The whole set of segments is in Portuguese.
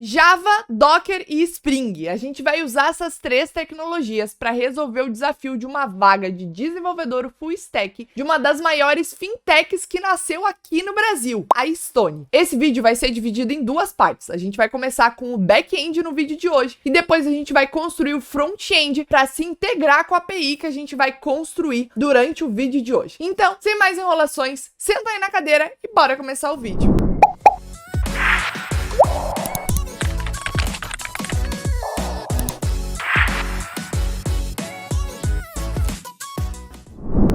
Java, Docker e Spring. A gente vai usar essas três tecnologias para resolver o desafio de uma vaga de desenvolvedor full stack de uma das maiores fintechs que nasceu aqui no Brasil, a Stone. Esse vídeo vai ser dividido em duas partes. A gente vai começar com o back-end no vídeo de hoje e depois a gente vai construir o front-end para se integrar com a API que a gente vai construir durante o vídeo de hoje. Então, sem mais enrolações, senta aí na cadeira e bora começar o vídeo.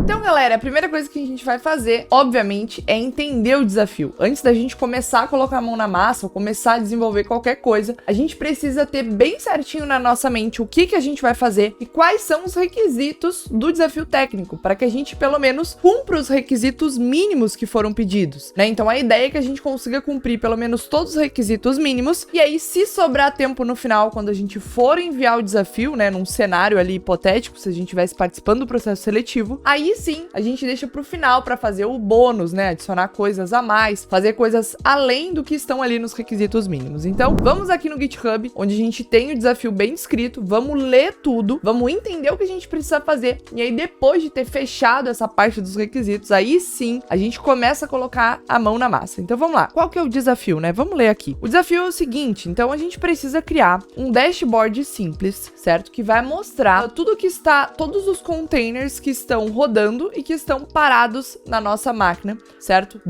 Então, galera, a primeira coisa que a gente vai fazer, obviamente, é entender o desafio. Antes da gente começar a colocar a mão na massa ou começar a desenvolver qualquer coisa, a gente precisa ter bem certinho na nossa mente o que a gente vai fazer e quais são os requisitos do desafio técnico, para que a gente, pelo menos, cumpra os requisitos mínimos que foram pedidos, né? Então, a ideia é que a gente consiga cumprir pelo menos todos os requisitos mínimos e aí, se sobrar tempo no final, quando a gente for enviar o desafio, né, num cenário ali hipotético, se a gente estivesse participando do processo seletivo, aí sim, a gente deixa pro final para fazer o bônus, né? Adicionar coisas a mais, fazer coisas além do que estão ali nos requisitos mínimos. Então, vamos aqui no GitHub, onde a gente tem o desafio bem descrito, vamos ler tudo, vamos entender o que a gente precisa fazer, e aí depois de ter fechado essa parte dos requisitos, aí sim, a gente começa a colocar a mão na massa. Então, vamos lá. Qual que é o desafio, né? Vamos ler aqui. O desafio é o seguinte, então a gente precisa criar um dashboard simples, certo? Que vai mostrar tudo que está, todos os containers que estão rodando e que estão parados na nossa máquina, certo?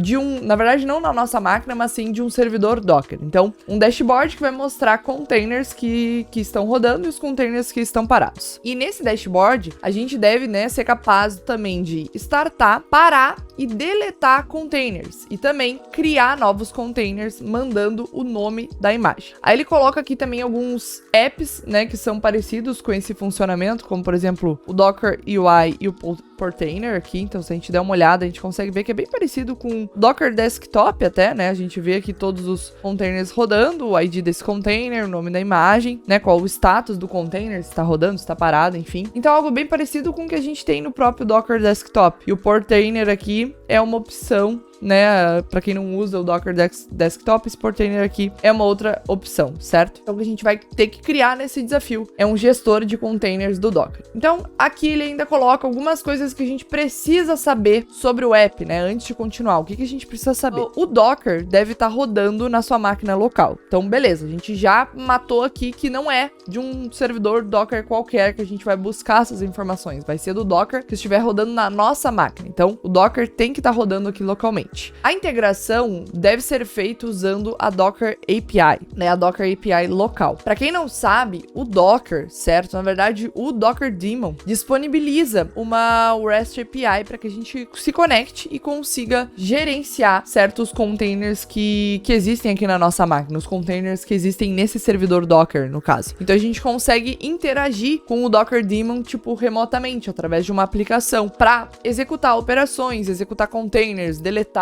Na verdade, não na nossa máquina, mas sim de um servidor Docker. Então, um dashboard que vai mostrar containers que estão rodando e os containers que estão parados. E nesse dashboard, a gente deve, né, ser capaz também de startar, parar e deletar containers. E também criar novos containers mandando o nome da imagem. Aí ele coloca aqui também alguns apps, né, que são parecidos com esse funcionamento, como por exemplo, o Docker UI e o Portainer aqui. Então, se a gente der uma olhada, a gente consegue ver que é bem parecido com Docker Desktop até, né? A gente vê aqui todos os containers rodando, o ID desse container, o nome da imagem, né? Qual o status do container, se está rodando, se está parado, enfim. Então, algo bem parecido com o que a gente tem no próprio Docker Desktop. E o Portainer aqui é uma opção, né, para quem não usa o Docker Desktop, esse Portainer aqui é uma outra opção, certo? Então, o que a gente vai ter que criar nesse desafio é um gestor de containers do Docker. Então, aqui ele ainda coloca algumas coisas que a gente precisa saber sobre o app, né, antes de continuar. O que a gente precisa saber? O Docker deve estar rodando na sua máquina local. Então, beleza, a gente já matou aqui que não é de um servidor Docker qualquer que a gente vai buscar essas informações. Vai ser do Docker que estiver rodando na nossa máquina. Então, o Docker tem que estar rodando aqui localmente. A integração deve ser feita usando a Docker API, né, a Docker API local. Para quem não sabe, o Docker, certo? Na verdade, o Docker Daemon disponibiliza uma REST API para que a gente se conecte e consiga gerenciar certos containers que existem aqui na nossa máquina, os containers que existem nesse servidor Docker, no caso. Então, a gente consegue interagir com o Docker Daemon, tipo, remotamente, através de uma aplicação, para executar operações, executar containers, deletar,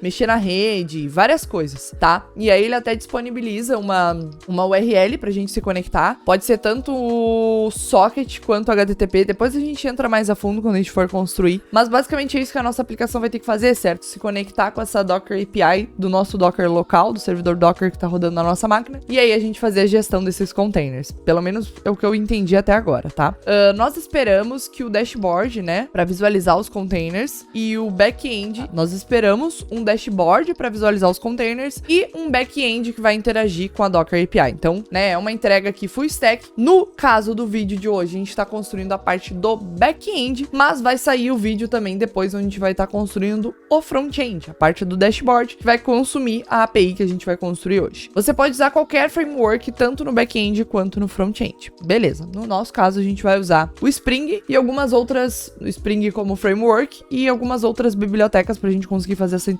mexer na rede, várias coisas, tá? E aí ele até disponibiliza uma URL pra gente se conectar. Pode ser tanto o socket quanto o HTTP. Depois a gente entra mais a fundo quando a gente for construir. Mas basicamente é isso que a nossa aplicação vai ter que fazer, certo? Se conectar com essa Docker API do nosso Docker local, do servidor Docker que tá rodando na nossa máquina. E aí a gente fazer a gestão desses containers. Pelo menos é o que eu entendi até agora, tá? Nós esperamos que o dashboard, né, pra visualizar os containers e o back-end, nós esperamos um dashboard para visualizar os containers e um back-end que vai interagir com a Docker API. Então, né, é uma entrega aqui full stack. No caso do vídeo de hoje, a gente está construindo a parte do back-end, mas vai sair o vídeo também depois, onde a gente vai estar construindo o front-end, a parte do dashboard, que vai consumir a API que a gente vai construir hoje. Você pode usar qualquer framework, tanto no back-end quanto no front-end. Beleza, no nosso caso, a gente vai usar o Spring e algumas outras, o Spring como framework e algumas outras bibliotecas para a gente conseguir fazer essa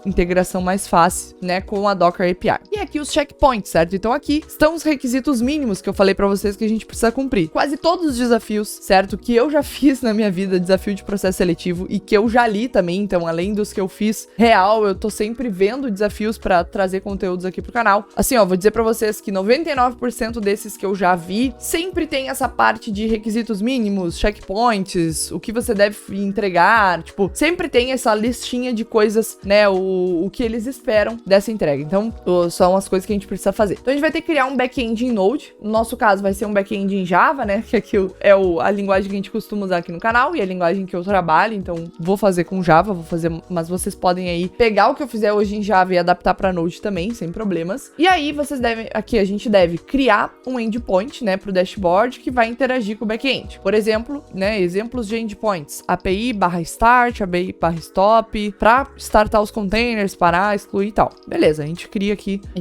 integração mais fácil, né, com a Docker API. E aqui os checkpoints, certo? Então aqui estão os requisitos mínimos que eu falei pra vocês que a gente precisa cumprir. Quase todos os desafios, certo, que eu já fiz na minha vida, desafio de processo seletivo, e que eu já li também, então além dos que eu fiz real, eu tô sempre vendo desafios pra trazer conteúdos aqui pro canal. Assim, ó, vou dizer pra vocês que 99% desses que eu já vi, sempre tem essa parte de requisitos mínimos, checkpoints, o que você deve entregar, tipo, sempre tem essa listinha de coisas, né, o que eles esperam dessa entrega. Então, são as coisas que a gente precisa fazer. Então, a gente vai ter que criar um back-end em Node. No nosso caso, vai ser um back-end em Java, né, que aqui é a linguagem que a gente costuma usar aqui no canal e a linguagem que eu trabalho. Então, vou fazer com Java, mas vocês podem aí pegar o que eu fizer hoje em Java e adaptar para Node também, sem problemas. E aí, aqui a gente deve criar um endpoint, né, pro dashboard que vai interagir com o back-end. Por exemplo, né, exemplos de endpoints, API/start, API/stop, para startar os containers, parar, excluir e tal. Beleza, a gente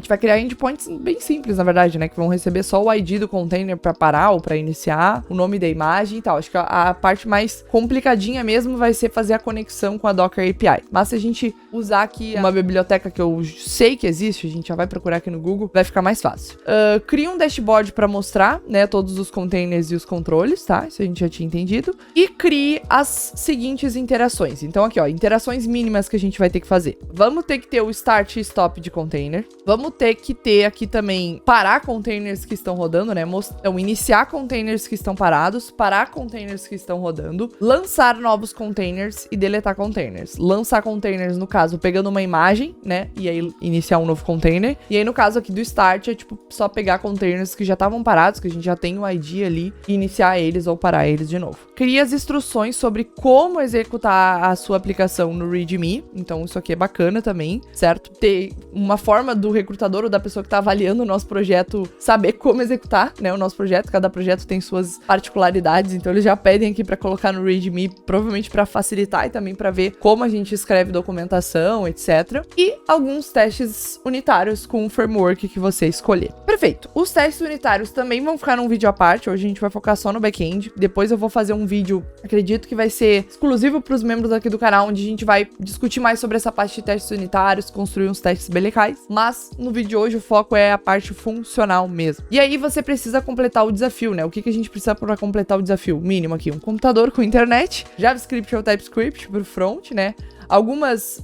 vai criar endpoints bem simples, na verdade, né, que vão receber só o ID do container para parar ou para iniciar, o nome da imagem e tal. Acho que a parte mais complicadinha mesmo vai ser fazer a conexão com a Docker API. Mas se a gente usar aqui uma biblioteca que eu sei que existe, a gente já vai procurar aqui no Google, vai ficar mais fácil. Cria um dashboard para mostrar, né, todos os containers e os controles, tá? Isso a gente já tinha entendido. E crie as seguintes interações. Então aqui, ó, interações mínimas que a gente vai ter que fazer. Vamos ter que ter o start e stop de container. Vamos ter que ter aqui também parar containers que estão rodando, né? Então, iniciar containers que estão parados, parar containers que estão rodando, lançar novos containers e deletar containers. Lançar containers, no caso, pegando uma imagem, né? E aí iniciar um novo container. E aí, no caso aqui do start, é tipo só pegar containers que já estavam parados, que a gente já tem o ID ali, e iniciar eles ou parar eles de novo. Cria as instruções sobre como executar a sua aplicação no README. Então, isso aqui é bacana também, certo? Ter uma forma do recrutador ou da pessoa que está avaliando o nosso projeto saber como executar, né, o nosso projeto. Cada projeto tem suas particularidades, então eles já pedem aqui para colocar no README, provavelmente para facilitar e também para ver como a gente escreve documentação, etc. E alguns testes unitários com o framework que você escolher. Perfeito. Os testes unitários também vão ficar num vídeo à parte. Hoje a gente vai focar só no back-end. Depois eu vou fazer um vídeo, acredito que vai ser exclusivo para os membros aqui do canal, onde a gente vai discutir mais sobre essa parte de testes unitários, construir uns testes bem legais. Mas no vídeo de hoje o foco é a parte funcional mesmo. E aí você precisa completar o desafio, né? O que a gente precisa para completar o desafio? Mínimo aqui, um computador com internet, JavaScript ou TypeScript pro front, né? Algumas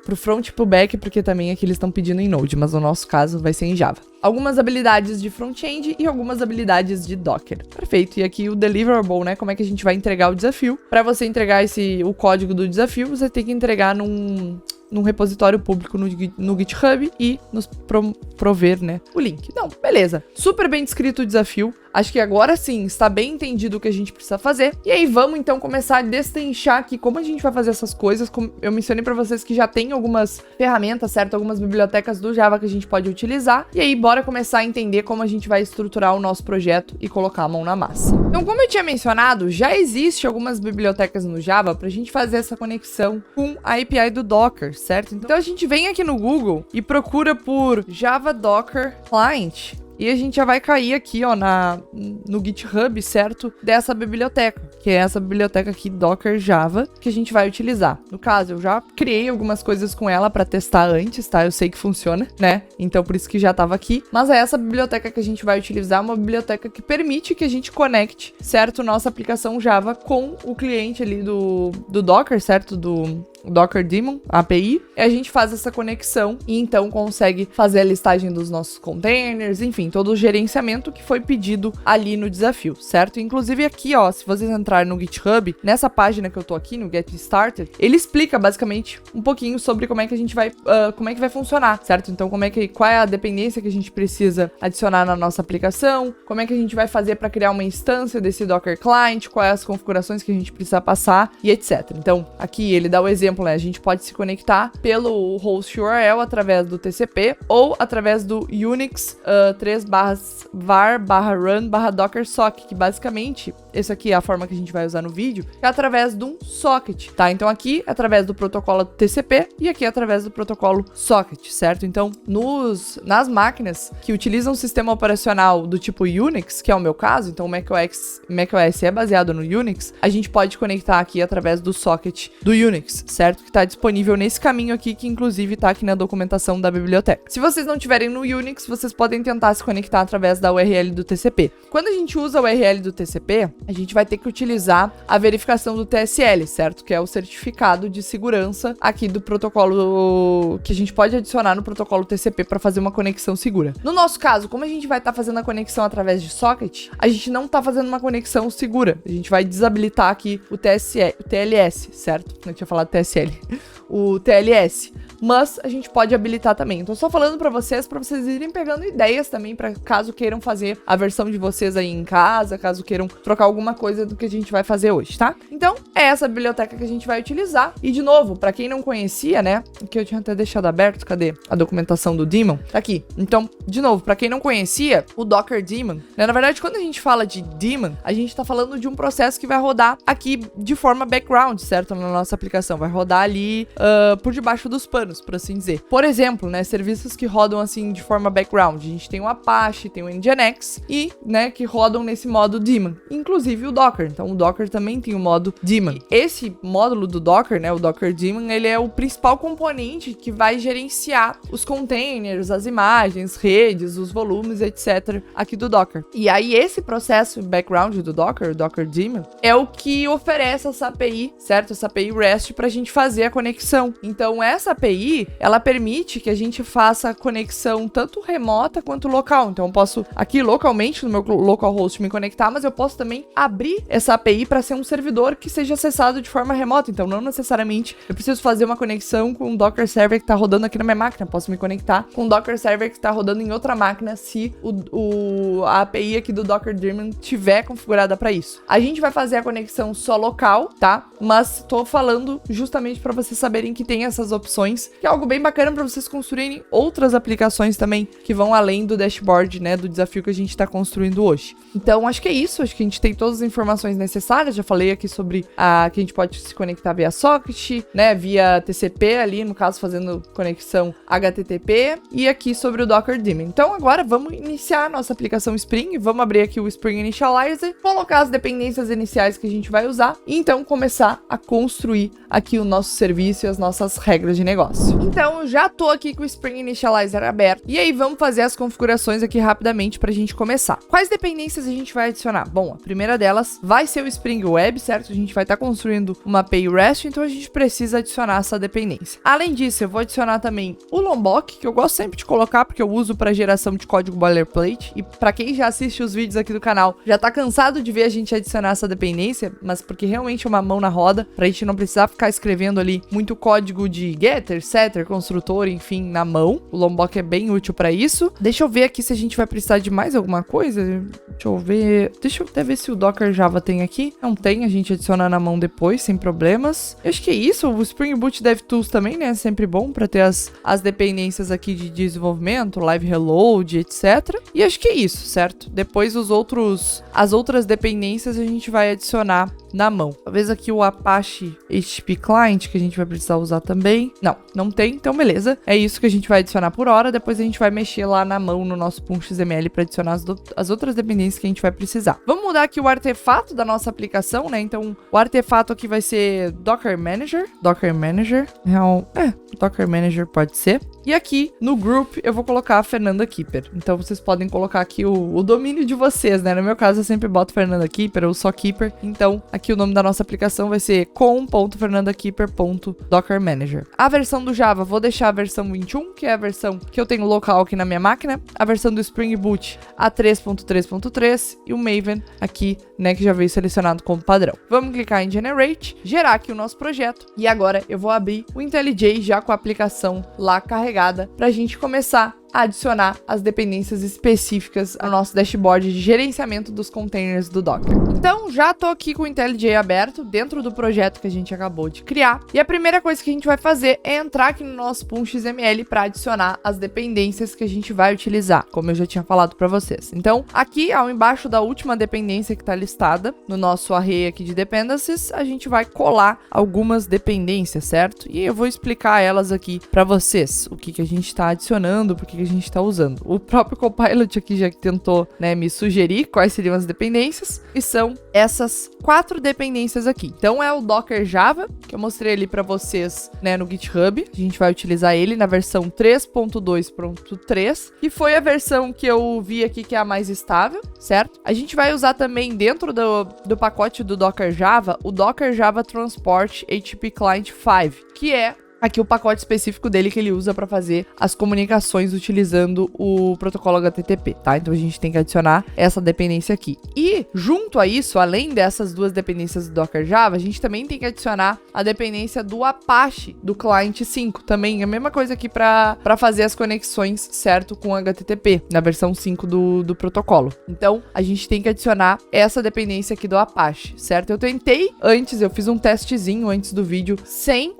pro front e pro back, porque também aqui eles estão pedindo em Node, mas no nosso caso vai ser em Java. Algumas habilidades de front-end e algumas habilidades de Docker. Perfeito. E aqui o deliverable, né? Como é que a gente vai entregar o desafio? Para você entregar o código do desafio, você tem que entregar num repositório público no GitHub e nos prover, né, o link. Não, beleza. Super bem descrito o desafio. Acho que agora sim está bem entendido o que a gente precisa fazer. E aí vamos então começar a destrinchar aqui como a gente vai fazer essas coisas. Como eu mencionei para vocês que já tem algumas ferramentas, certo? Algumas bibliotecas do Java que a gente pode utilizar. E aí bora começar a entender como a gente vai estruturar o nosso projeto e colocar a mão na massa. Então, como eu tinha mencionado, já existe algumas bibliotecas no Java para a gente fazer essa conexão com a API do Docker, certo? Então a gente vem aqui no Google e procura por Java Docker Client. E a gente já vai cair aqui, ó, no GitHub, certo? Dessa biblioteca, que é essa biblioteca aqui, Docker Java, que a gente vai utilizar. No caso, eu já criei algumas coisas com ela para testar antes, tá? Eu sei que funciona, né? Então, por isso que já tava aqui. Mas é essa biblioteca que a gente vai utilizar, uma biblioteca que permite que a gente conecte, certo? Nossa aplicação Java com o cliente ali do Docker, certo? Do Docker Daemon, API, e a gente faz essa conexão e então consegue fazer a listagem dos nossos containers, enfim, todo o gerenciamento que foi pedido ali no desafio, certo? Inclusive aqui, ó, se vocês entrarem no GitHub, nessa página que eu tô aqui, no Get Started, ele explica basicamente um pouquinho sobre como é que a gente vai, como é que vai funcionar, certo? Então, qual é a dependência que a gente precisa adicionar na nossa aplicação, como é que a gente vai fazer para criar uma instância desse Docker Client, quais as configurações que a gente precisa passar e etc. Então, aqui ele dá o exemplo, né? A gente pode se conectar pelo host URL através do TCP ou através do Unix 3/var/run/dockersock, que basicamente, essa aqui é a forma que a gente vai usar no vídeo, é através de um socket, tá? Então aqui é através do protocolo TCP e aqui é através do protocolo socket, certo? Então, nas máquinas que utilizam um sistema operacional do tipo Unix, que é o meu caso, então o macOS é baseado no Unix, a gente pode conectar aqui através do socket do Unix, certo? Que está disponível nesse caminho aqui, que inclusive está aqui na documentação da biblioteca. Se vocês não tiverem no Unix, vocês podem tentar se conectar através da URL do TCP. Quando a gente usa a URL do TCP, a gente vai ter que utilizar a verificação do TSL, certo? Que é o certificado de segurança aqui do protocolo que a gente pode adicionar no protocolo TCP para fazer uma conexão segura. No nosso caso, como a gente vai estar fazendo a conexão através de socket, a gente não está fazendo uma conexão segura. A gente vai desabilitar aqui o TLS, certo? Eu tinha falado TSL. o TLS. Mas a gente pode habilitar também. Então, só falando pra vocês irem pegando ideias também, pra caso queiram fazer a versão de vocês aí em casa, caso queiram trocar alguma coisa do que a gente vai fazer hoje, tá? Então, é essa biblioteca que a gente vai utilizar. E, de novo, pra quem não conhecia, né? Aqui eu tinha até deixado aberto, cadê a documentação do daemon? Tá aqui. Então, de novo, pra quem não conhecia, o Docker daemon, né? Na verdade, quando a gente fala de daemon, a gente tá falando de um processo que vai rodar aqui de forma background, certo? Na nossa aplicação. Vai rodar ali por debaixo dos panos, por assim dizer. Por exemplo, né, serviços que rodam assim de forma background. A gente tem o Apache, tem o Nginx e, né, que rodam nesse modo daemon. Inclusive o Docker. Então o Docker também tem o modo daemon. Esse módulo do Docker, né, o Docker daemon, ele é o principal componente que vai gerenciar os containers, as imagens, redes, os volumes, etc. aqui do Docker. E aí esse processo background do Docker, o Docker daemon, é o que oferece essa API, certo? Essa API REST pra gente fazer a conexão. Então essa API, ela permite que a gente faça a conexão tanto remota quanto local. Então eu posso aqui localmente no meu localhost me conectar, mas eu posso também abrir essa API para ser um servidor que seja acessado de forma remota. Então não necessariamente eu preciso fazer uma conexão com um Docker Server que está rodando aqui na minha máquina. Eu posso me conectar com um Docker Server que está rodando em outra máquina se a API aqui do Docker daemon tiver configurada para isso. A gente vai fazer a conexão só local, tá? Mas estou falando justamente para vocês saberem que tem essas opções, que é algo bem bacana para vocês construírem outras aplicações também que vão além do dashboard, né, do desafio que a gente está construindo hoje. Então, acho que é isso. Acho que a gente tem todas as informações necessárias. Já falei aqui sobre que a gente pode se conectar via socket, né, via TCP ali, no caso, fazendo conexão HTTP, e aqui sobre o Docker daemon. Então, agora vamos iniciar a nossa aplicação Spring. Vamos abrir aqui o Spring Initializer, colocar as dependências iniciais que a gente vai usar e então começar a construir aqui o nosso serviço e as nossas regras de negócio. Então, eu já tô aqui com o Spring Initializer aberto. E aí, vamos fazer as configurações aqui rapidamente pra gente começar. Quais dependências a gente vai adicionar? Bom, a primeira delas vai ser o Spring Web, certo? A gente vai estar construindo uma API REST, então a gente precisa adicionar essa dependência. Além disso, eu vou adicionar também o Lombok, que eu gosto sempre de colocar, porque eu uso para geração de código boilerplate. E pra quem já assiste os vídeos aqui do canal, já tá cansado de ver a gente adicionar essa dependência, mas porque realmente é uma mão na roda, pra gente não precisar ficar escrevendo ali muito código de getter, setter, construtor, enfim, na mão. O Lombok é bem útil para isso. Deixa eu ver aqui se a gente vai precisar de mais alguma coisa. Deixa eu ver. Deixa eu até ver se o Docker Java tem aqui. Não tem, a gente adiciona na mão depois, sem problemas. Eu acho que é isso. O Spring Boot DevTools também, né? É sempre bom para ter as dependências aqui de desenvolvimento, live reload, etc. E acho que é isso, certo? Depois as outras dependências a gente vai adicionar na mão. Talvez aqui o Apache HTTP Client, que a gente vai precisar usar também. Não tem, então beleza. É isso que a gente vai adicionar por hora. Depois a gente vai mexer lá na mão no nosso .xml para adicionar as outras dependências que a gente vai precisar. Vamos mudar aqui o artefato da nossa aplicação, né? Então, o artefato aqui vai ser Docker Manager. Docker Manager. Docker Manager pode ser. E aqui, no group, eu vou colocar a Fernanda Kipper. Então, vocês podem colocar aqui o domínio de vocês, né? No meu caso, eu sempre boto Fernanda Kipper ou só Kipper. Então, aqui o nome da nossa aplicação vai ser com.fernandakipper.dockermanager. A versão do Java, vou deixar a versão 21, que é a versão que eu tenho local aqui na minha máquina. A versão do Spring Boot, a 3.3.3. E o Maven aqui, né, que já veio selecionado como padrão. Vamos clicar em Generate, gerar aqui o nosso projeto. E agora, eu vou abrir o IntelliJ já com a aplicação lá carregada para a gente começar a adicionar as dependências específicas ao nosso dashboard de gerenciamento dos containers do Docker. Então, já tô aqui com o IntelliJ aberto dentro do projeto que a gente acabou de criar. E a primeira coisa que a gente vai fazer é entrar aqui no nosso .xml para adicionar as dependências que a gente vai utilizar, como eu já tinha falado para vocês. Então, aqui, ao embaixo da última dependência que está listada no nosso array aqui de dependencies, a gente vai colar algumas dependências, certo? E eu vou explicar elas aqui para vocês, o que a gente está adicionando, por que a gente está usando. O próprio Copilot aqui já tentou, né, me sugerir quais seriam as dependências, e são essas 4 dependências aqui. Então é o Docker Java, que eu mostrei ali para vocês, né, no GitHub. A gente vai utilizar ele na versão 3.2.3, que foi a versão que eu vi aqui que é a mais estável, certo? A gente vai usar também dentro do pacote do Docker Java, o Docker Java Transport HTTP Client 5, que é aqui o pacote específico dele que ele usa para fazer as comunicações utilizando o protocolo HTTP, tá? Então a gente tem que adicionar essa dependência aqui. E junto a isso, além dessas duas dependências do Docker Java, a gente também tem que adicionar a dependência do Apache do client 5, também a mesma coisa aqui para fazer as conexões, certo, com HTTP, na versão 5 do protocolo. Então a gente tem que adicionar essa dependência aqui do Apache, certo? Eu tentei antes, eu fiz um testezinho antes do vídeo sem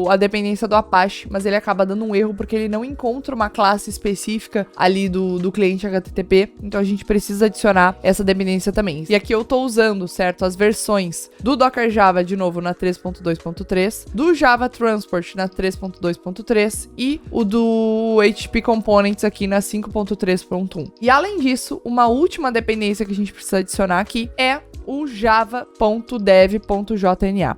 a dependência do Apache, mas ele acaba dando um erro porque ele não encontra uma classe específica ali do cliente HTTP, então a gente precisa adicionar essa dependência também. E aqui eu tô usando, certo, as versões do Docker Java de novo na 3.2.3, do Java Transport na 3.2.3 e o do HTTP Components aqui na 5.3.1. E além disso, uma última dependência que a gente precisa adicionar aqui é o java.dev.jna.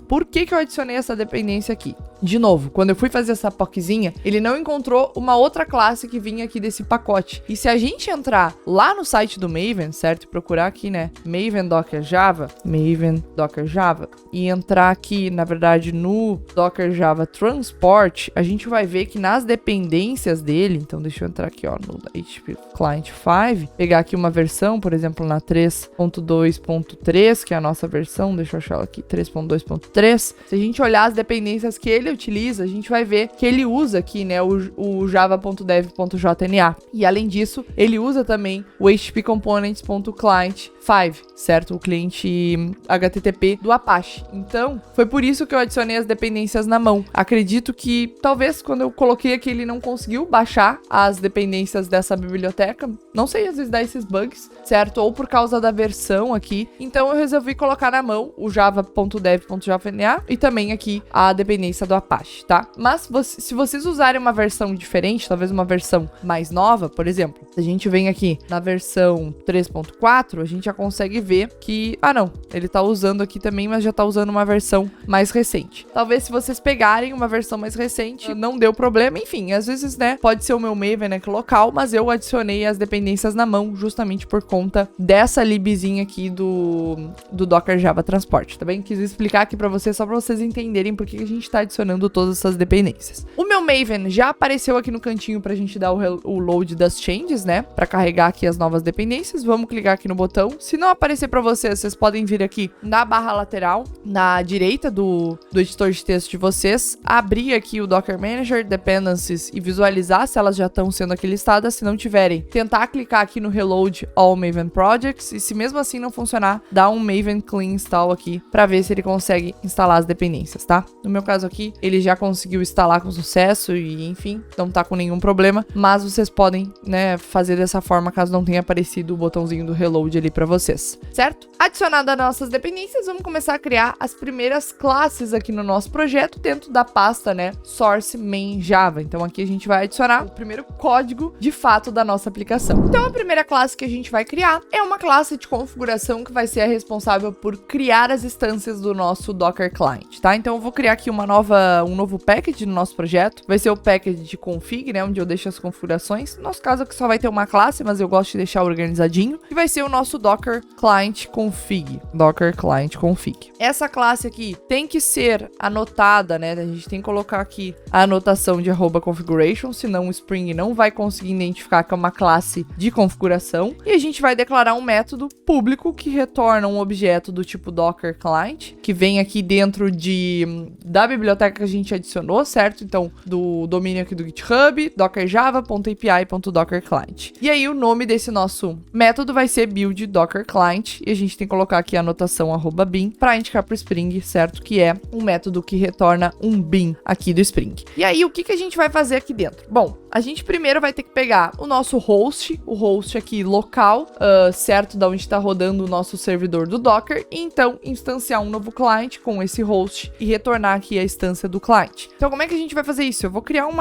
Por que eu adicionei essa dependência aqui? De novo, quando eu fui fazer essa POCzinha, ele não encontrou uma outra classe que vinha aqui desse pacote. E se a gente entrar lá no site do Maven, certo? E procurar aqui, né? Maven Docker Java, e entrar aqui, na verdade, no Docker Java Transport, a gente vai ver que nas dependências dele, então deixa eu entrar aqui, ó, no HTTP Client 5, pegar aqui uma versão, por exemplo, na 3.2.3, que é a nossa versão, deixa eu achar ela aqui, 3.2.3. Se a gente olhar as dependências que ele utiliza, a gente vai ver que ele usa aqui, né, o java.dev.jna. E além disso, ele usa também o HTTP Components.client 5, certo? O cliente HTTP do Apache. Então, foi por isso que eu adicionei as dependências na mão. Acredito que, talvez, quando eu coloquei aqui, ele não conseguiu baixar as dependências dessa biblioteca. Não sei, às vezes dá esses bugs, certo? Ou por causa da versão aqui. Então, eu resolvi colocar na mão o java.dev.jna e também aqui a dependência do Apache, tá? Mas se vocês usarem uma versão diferente, talvez uma versão mais nova, por exemplo, se a gente vem aqui na versão 3.4, a gente já consegue ver que, não, ele tá usando aqui também, mas já tá usando uma versão mais recente. Talvez se vocês pegarem uma versão mais recente, não deu problema, enfim, às vezes, né, pode ser o meu Maven aqui local, mas eu adicionei as dependências na mão justamente por conta dessa libzinha aqui do Docker Java Transport, tá bem? Quis explicar aqui pra vocês, só pra vocês entenderem por que a gente tá adicionando todas essas dependências. O meu Maven já apareceu aqui no cantinho pra gente dar o load das changes, né? Pra carregar aqui as novas dependências. Vamos clicar aqui no botão. Se não aparecer pra vocês, vocês podem vir aqui na barra lateral, na direita do editor de texto de vocês, abrir aqui o Docker Manager, Dependencies e visualizar se elas já estão sendo aqui listadas. Se não tiverem, tentar clicar aqui no Reload All Maven Projects e se mesmo assim não funcionar, dá um Maven Clean Install aqui pra ver se ele consegue instalar as dependências, tá? No meu caso aqui, ele já conseguiu instalar com sucesso e, enfim, não tá com nenhum problema, mas vocês podem, né, fazer dessa forma caso não tenha aparecido o botãozinho do reload ali pra vocês, certo? Adicionado as nossas dependências, vamos começar a criar as primeiras classes aqui no nosso projeto dentro da pasta, né, source main java. Então aqui a gente vai adicionar o primeiro código de fato da nossa aplicação. Então a primeira classe que a gente vai criar é uma classe de configuração que vai ser a responsável por criar as instâncias do nosso Docker Client, tá? Então eu vou criar aqui um novo package no nosso projeto. Vai ser o package de config, né, onde eu deixo as configurações. No nosso caso aqui só vai ter uma classe, mas eu gosto de deixar organizadinho. E vai ser o nosso Docker Client Config. Docker Client Config. Essa classe aqui tem que ser anotada, né? A gente tem que colocar aqui a anotação de @configuration, senão o Spring não vai conseguir identificar que é uma classe de configuração. E a gente vai declarar um método público que retorna um objeto do tipo Docker Client, que vem aqui dentro da biblioteca que a gente adicionou, certo? Então, do domínio aqui do GitHub, dockerjava.api.dockerclient. E aí, o nome desse nosso método vai ser build Docker Client, e a gente tem que colocar aqui a anotação @bin para indicar para o Spring, certo? Que é um método que retorna um bin aqui do Spring. E aí, o que a gente vai fazer aqui dentro? Bom, a gente primeiro vai ter que pegar o nosso host, o host aqui local, certo? Da onde está rodando o nosso servidor do Docker, e então instanciar um novo client com esse host e retornar aqui a instância do client. Então, como é que a gente vai fazer isso? Eu vou criar um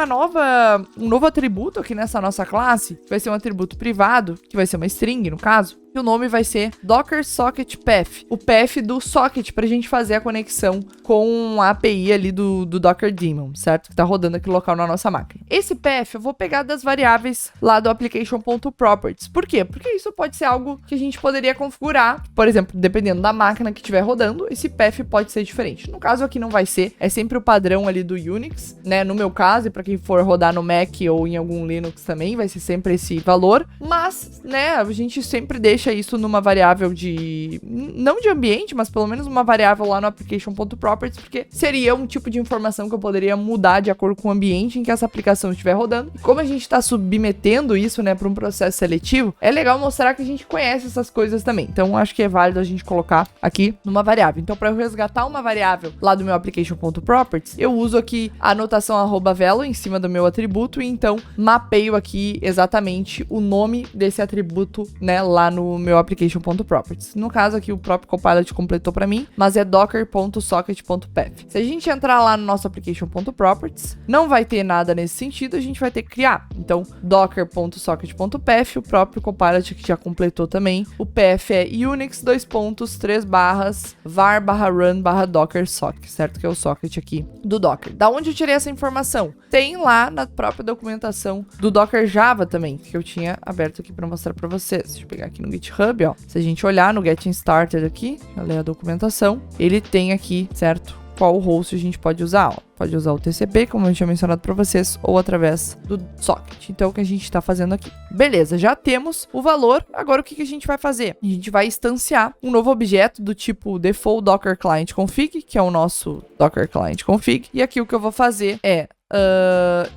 novo atributo aqui nessa nossa classe, que vai ser um atributo privado, que vai ser uma string, no caso. o nome vai ser Docker Socket Path, o path do socket pra gente fazer a conexão com a API ali do Docker Daemon, certo? Que tá rodando aqui local na nossa máquina. Esse path eu vou pegar das variáveis lá do application.properties. Por quê? Porque isso pode ser algo que a gente poderia configurar, por exemplo, dependendo da máquina que estiver rodando, esse path pode ser diferente. No caso aqui não vai ser, é sempre o padrão ali do Unix, né? No meu caso, e para quem for rodar no Mac ou em algum Linux também, vai ser sempre esse valor, mas, né, a gente sempre deixa isso numa variável de, não de ambiente, mas pelo menos uma variável lá no application.properties, porque seria um tipo de informação que eu poderia mudar de acordo com o ambiente em que essa aplicação estiver rodando. E como a gente está submetendo isso, né, para um processo seletivo, é legal mostrar que a gente conhece essas coisas também. Então, acho que é válido a gente colocar aqui numa variável. Então, para eu resgatar uma variável lá do meu application.properties, eu uso aqui a anotação @velo em cima do meu atributo e então mapeio aqui exatamente o nome desse atributo, né, lá no meu application.properties. No caso aqui o próprio Copilot completou para mim, mas é docker.socket.path. Se a gente entrar lá no nosso application.properties, não vai ter nada nesse sentido, a gente vai ter que criar. Então, docker.socket.path, o próprio Copilot que já completou também. O path é Unix 2.3/var/run/docker-socket, certo? Que é o socket aqui do Docker. Da onde eu tirei essa informação? Tem lá na própria documentação do Docker Java também, que eu tinha aberto aqui para mostrar para vocês. Deixa eu pegar aqui no GitHub, ó. Se a gente olhar no Getting Started aqui, ler a documentação, ele tem aqui, certo? Qual host a gente pode usar, ó. Pode usar o TCP, como eu tinha mencionado para vocês, ou através do socket. Então, o que a gente está fazendo aqui? Beleza, já temos o valor. Agora, o que a gente vai fazer? A gente vai instanciar um novo objeto do tipo default Docker Client Config, que é o nosso Docker Client Config. E aqui o que eu vou fazer é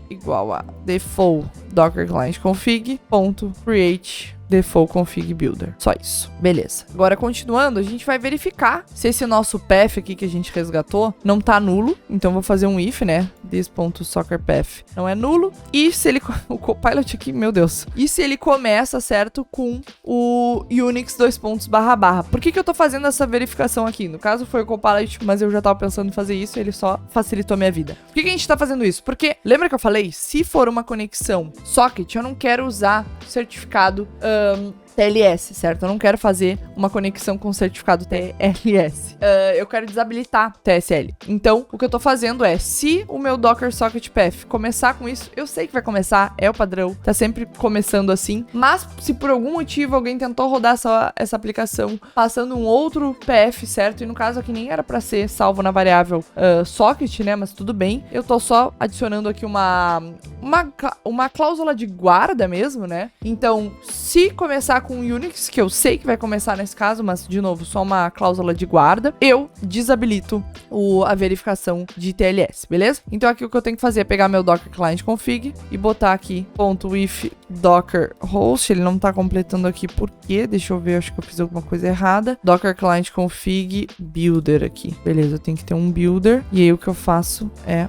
igual a default Docker Client Config .create default config builder. Só isso. Beleza. Agora, continuando, a gente vai verificar se esse nosso path aqui que a gente resgatou não tá nulo. Então, vou fazer um if, né? This.soccerpath não é nulo. E se ele... O Copilot aqui, meu Deus. E se ele começa, certo, com o Unix 2.//. Por que eu tô fazendo essa verificação aqui? No caso, foi o Copilot, mas eu já tava pensando em fazer isso, ele só facilitou a minha vida. Por que a gente tá fazendo isso? Porque, lembra que eu falei? Se for uma conexão socket, eu não quero usar certificado TLS, certo? Eu não quero fazer uma conexão com certificado TLS. Eu quero desabilitar TSL. Então, o que eu tô fazendo é, se o meu Docker Socket Path começar com isso, eu sei que vai começar, é o padrão, tá sempre começando assim, mas se por algum motivo alguém tentou rodar essa aplicação passando um outro path, certo? E no caso aqui nem era pra ser salvo na variável socket, né? Mas tudo bem. Eu tô só adicionando aqui uma cláusula de guarda mesmo, né? Então, se começar com Unix, que eu sei que vai começar nesse caso, mas, de novo, só uma cláusula de guarda, eu desabilito a verificação de TLS, beleza? Então, aqui o que eu tenho que fazer é pegar meu Docker Client Config e botar aqui .with Docker Host. Ele não tá completando aqui por quê? Deixa eu ver, acho que eu fiz alguma coisa errada. Docker Client Config Builder aqui. Beleza, eu tenho que ter um builder. E aí, o que eu faço é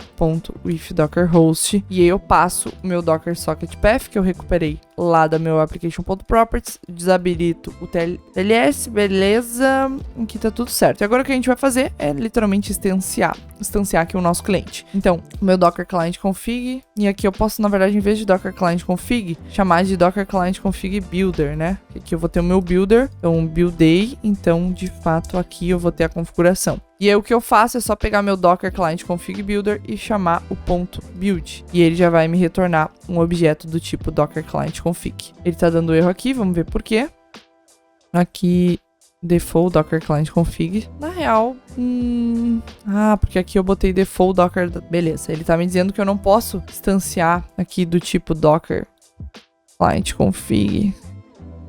.with Docker Host. E aí, eu passo o meu Docker Socket Path, que eu recuperei lá da meu application.properties, desabilito o TLS, beleza, aqui tá tudo certo. E agora o que a gente vai fazer é literalmente instanciar aqui o nosso cliente. Então, o meu Docker Client Config, e aqui eu posso, na verdade, em vez de Docker Client Config, chamar de Docker Client Config Builder, né? Aqui eu vou ter o meu builder, então build day, então, de fato, aqui eu vou ter a configuração. E aí o que eu faço é só pegar meu Docker Client Config Builder e chamar o .build. E ele já vai me retornar um objeto do tipo Docker Client Config. Ele tá dando erro aqui, vamos ver por quê. Aqui, default Docker Client Config. Na real, porque aqui eu botei default Docker... Beleza, ele tá me dizendo que eu não posso instanciar aqui do tipo Docker Client Config,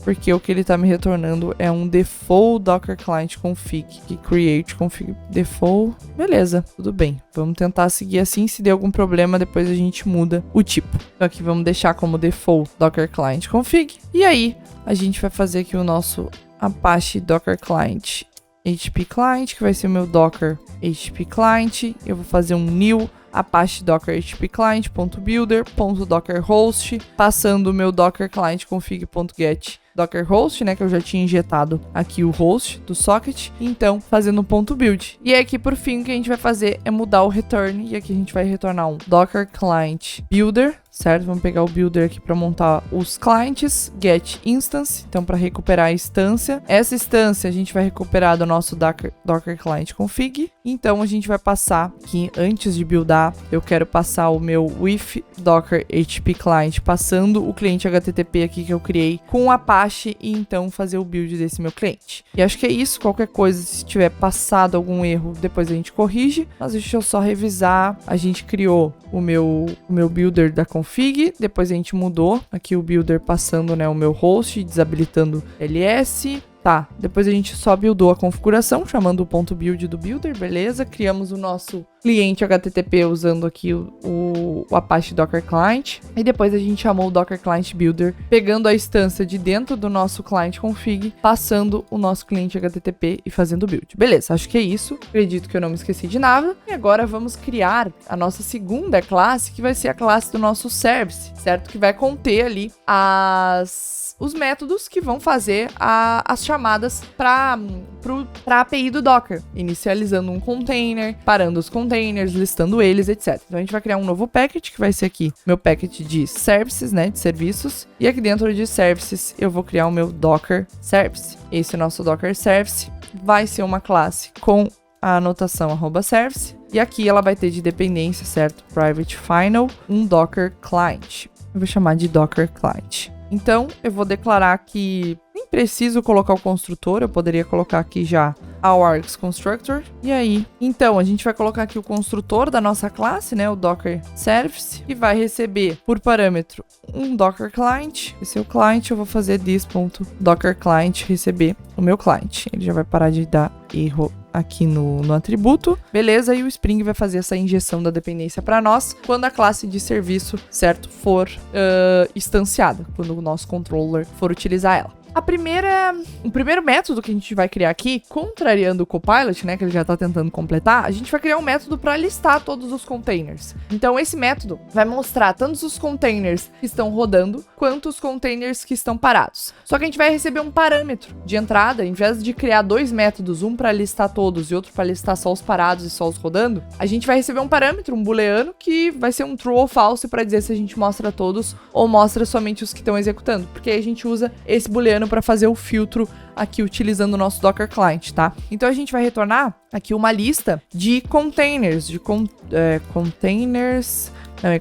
porque o que ele tá me retornando é um default Docker Client Config, que create config default. Beleza, tudo bem. Vamos tentar seguir assim. Se der algum problema, depois a gente muda o tipo. Então aqui vamos deixar como default Docker Client Config. E aí, a gente vai fazer aqui o nosso Apache Docker Client HTTP Client, que vai ser o meu Docker HTTP Client. Eu vou fazer um new Apache Docker HTTP Client.builder.dockerhost, passando o meu Docker Client config.get Docker host, né, que eu já tinha injetado aqui o host do socket, então fazendo um .build. E aqui por fim o que a gente vai fazer é mudar o return, e aqui a gente vai retornar um Docker Client Builder, certo? Vamos pegar o builder aqui para montar os clients, get instance, então para recuperar a instância. Essa instância a gente vai recuperar do nosso Docker client config. Então a gente vai passar aqui, antes de buildar, eu quero passar o meu with docker hp client, passando o cliente HTTP aqui que eu criei com o Apache e então fazer o build desse meu cliente. E acho que é isso, qualquer coisa, se tiver passado algum erro, depois a gente corrige, mas deixa eu só revisar. A gente criou o meu builder da config, depois a gente mudou aqui o builder passando, né, o meu host, desabilitando ls. Tá, depois a gente só buildou a configuração, chamando o ponto .build do builder, beleza? Criamos o nosso cliente HTTP usando aqui o Apache Docker Client. E depois a gente chamou o Docker Client Builder, pegando a instância de dentro do nosso client config, passando o nosso cliente HTTP e fazendo o build. Beleza, acho que é isso. Acredito que eu não me esqueci de nada. E agora vamos criar a nossa segunda classe, que vai ser a classe do nosso service, certo? Que vai conter ali os métodos que vão fazer as chamadas para a API do Docker, inicializando um container, parando os containers, listando eles, etc. Então a gente vai criar um novo package, que vai ser aqui meu package de services, né, de serviços, e aqui dentro de services eu vou criar o meu Docker Service. Esse nosso Docker Service vai ser uma classe com a anotação @service, e aqui ela vai ter de dependência, certo? Private Final, um Docker Client. Eu vou chamar de Docker Client. Então, eu vou declarar que nem preciso colocar o construtor, eu poderia colocar aqui já our args constructor. E aí, então, a gente vai colocar aqui o construtor da nossa classe, né, o Docker Service, e vai receber por parâmetro um Docker Client. Esse é o client, eu vou fazer this.docker client receber o meu client. Ele já vai parar de dar erro aqui no atributo, beleza? E o Spring vai fazer essa injeção da dependência para nós quando a classe de serviço, certo, for instanciada, quando o nosso controller for utilizar ela. O primeiro método que a gente vai criar aqui, contrariando o Copilot, né, que ele já tá tentando completar, a gente vai criar um método para listar todos os containers. Então, esse método vai mostrar tanto os containers que estão rodando, quanto os containers que estão parados. Só que a gente vai receber um parâmetro de entrada, em vez de criar dois métodos, um para listar todos e outro para listar só os parados e só os rodando, a gente vai receber um parâmetro, um booleano, que vai ser um true ou false para dizer se a gente mostra todos ou mostra somente os que estão executando, porque aí a gente usa esse booleano para fazer o filtro aqui utilizando o nosso Docker Client, tá? Então a gente vai retornar aqui uma lista de containers,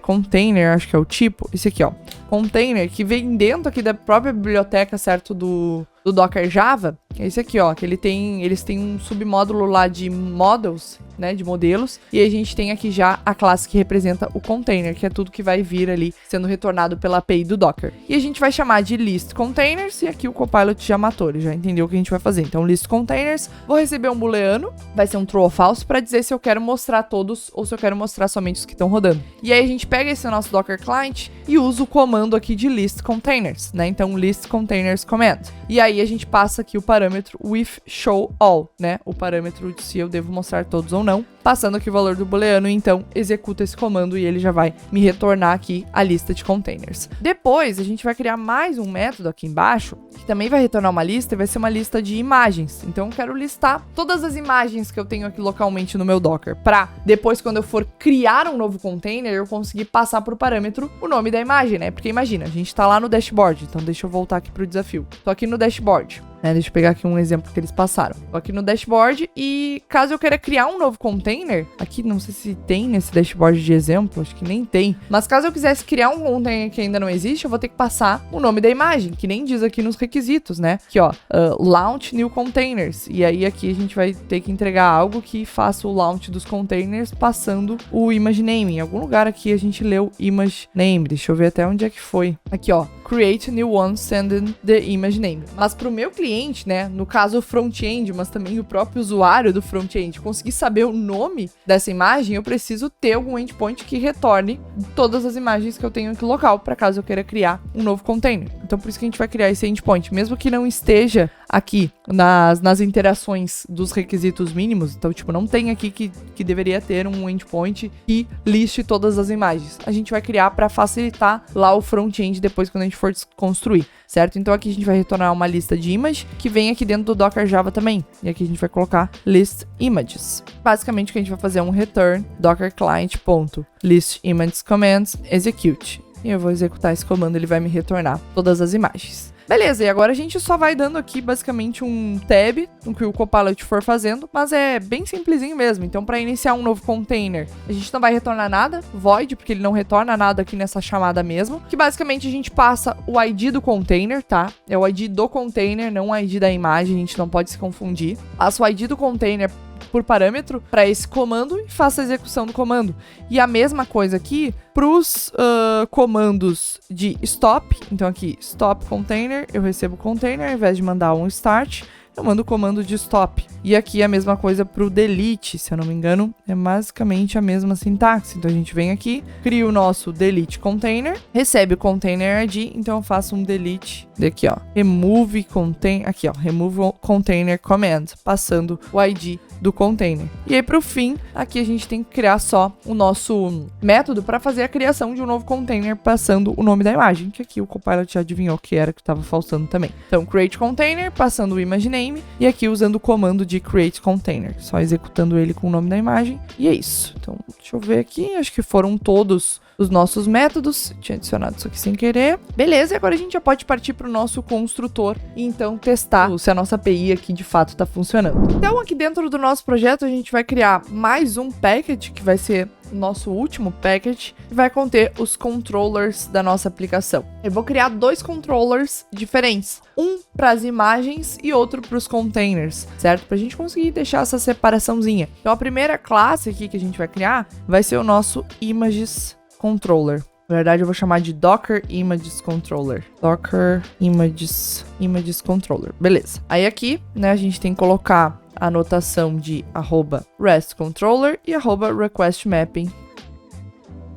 container, acho que é o tipo, esse aqui, ó, container, que vem dentro aqui da própria biblioteca, certo, do Docker Java. É esse aqui, ó, que eles têm um submódulo lá de models, né, de modelos, e a gente tem aqui já a classe que representa o container, que é tudo que vai vir ali sendo retornado pela API do Docker. E a gente vai chamar de list containers, e aqui o Copilot já matou, ele já entendeu o que a gente vai fazer. Então, list containers, vou receber um booleano, vai ser um true ou false, para dizer se eu quero mostrar todos ou se eu quero mostrar somente os que estão rodando. E aí a gente pega esse nosso Docker Client e usa o comando aqui de list containers, né? Então, list containers command. E aí a gente passa aqui o parâmetro with show all, né? O parâmetro de se eu devo mostrar todos ou não, passando aqui o valor do booleano, então executa esse comando e ele já vai me retornar aqui a lista de containers. Depois, a gente vai criar mais um método aqui embaixo, que também vai retornar uma lista e vai ser uma lista de imagens. Então, eu quero listar todas as imagens que eu tenho aqui localmente no meu Docker, para depois, quando eu for criar um novo container, eu conseguir passar para o parâmetro o nome da imagem, né? Porque imagina, a gente tá lá no dashboard, então deixa eu voltar aqui pro desafio. Tô aqui no dashboard. Deixa eu pegar aqui um exemplo que eles passaram. Tô aqui no dashboard e caso eu queira criar um novo container, aqui não sei se tem nesse dashboard de exemplo, acho que nem tem, mas caso eu quisesse criar um container que ainda não existe, eu vou ter que passar o nome da imagem, que nem diz aqui nos requisitos, né? Aqui, ó, launch new containers. E aí aqui a gente vai ter que entregar algo que faça o launch dos containers passando o image name. Em algum lugar aqui a gente leu image name, deixa eu ver até onde é que foi. Aqui, ó, create new one sending the image name. Mas pro meu cliente, né, no caso o front-end, mas também o próprio usuário do front-end, conseguir saber o nome dessa imagem, eu preciso ter algum endpoint que retorne todas as imagens que eu tenho aqui local, para caso eu queira criar um novo container. Então por isso que a gente vai criar esse endpoint, mesmo que não esteja aqui nas interações dos requisitos mínimos. Então, tipo, não tem aqui que deveria ter um endpoint que liste todas as imagens. A gente vai criar para facilitar lá o front-end depois quando a gente for construir, certo? Então aqui a gente vai retornar uma lista de images que vem aqui dentro do Docker Java também. E aqui a gente vai colocar list images. Basicamente o que a gente vai fazer é um return docker client.list images commands execute. e eu vou executar esse comando, ele vai me retornar todas as imagens. Beleza, e agora a gente só vai dando aqui basicamente um tab no que o Copilot for fazendo, mas é bem simplesinho mesmo. Então, para iniciar um novo container, a gente não vai retornar nada, void, porque ele não retorna nada aqui nessa chamada mesmo, que basicamente a gente passa o ID do container, tá? É o ID do container, não o ID da imagem, a gente não pode se confundir. Passa o ID do container por parâmetro para esse comando e faça a execução do comando. E a mesma coisa aqui para os comandos de stop. Então aqui, stop container, eu recebo o container, ao invés de mandar um start, eu mando o comando de stop. E aqui a mesma coisa para o delete, se eu não me engano, é basicamente a mesma sintaxe. Então a gente vem aqui, cria o nosso delete container, recebe o container ID, então eu faço um delete daqui, ó, remove container, aqui, ó, remove container command, passando o ID do container. E aí, para o fim, aqui a gente tem que criar só o nosso método para fazer a criação de um novo container, passando o nome da imagem, que aqui o Copilot já adivinhou que era que estava faltando também. Então, create container, passando o image name, e aqui usando o comando de create container, só executando ele com o nome da imagem, e é isso. Então, deixa eu ver aqui, acho que foram todos os nossos métodos. Tinha adicionado isso aqui sem querer. Beleza, e agora a gente já pode partir para o nosso construtor e então testar se a nossa API aqui de fato está funcionando. Então, aqui dentro do nosso projeto, a gente vai criar mais um package, que vai ser o nosso último package, que vai conter os controllers da nossa aplicação. Eu vou criar dois controllers diferentes, um para as imagens e outro para os containers, certo? Para a gente conseguir deixar essa separaçãozinha. Então, a primeira classe aqui que a gente vai criar vai ser o nosso images controller. Na verdade, eu vou chamar de Docker Images Controller. Docker Images Controller. Beleza. Aí aqui, né, a gente tem que colocar a anotação de @REST-controller e @request-mapping.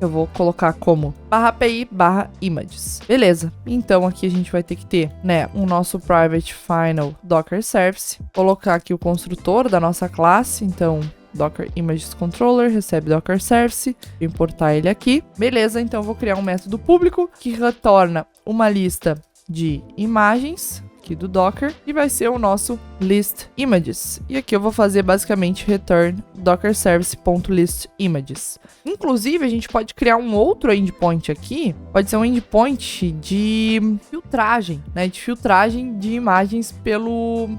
Eu vou colocar como /API/images. Beleza. Então aqui a gente vai ter que ter, né, o nosso private final Docker Service. Colocar aqui o construtor da nossa classe. Então, Docker Images Controller, recebe Docker Service, vou importar ele aqui. Beleza, então eu vou criar um método público que retorna uma lista de imagens aqui do Docker e vai ser o nosso list images. E aqui eu vou fazer basicamente return docker service.list-images. Inclusive, a gente pode criar um outro endpoint aqui, pode ser um endpoint de filtragem, né, de filtragem de imagens pelo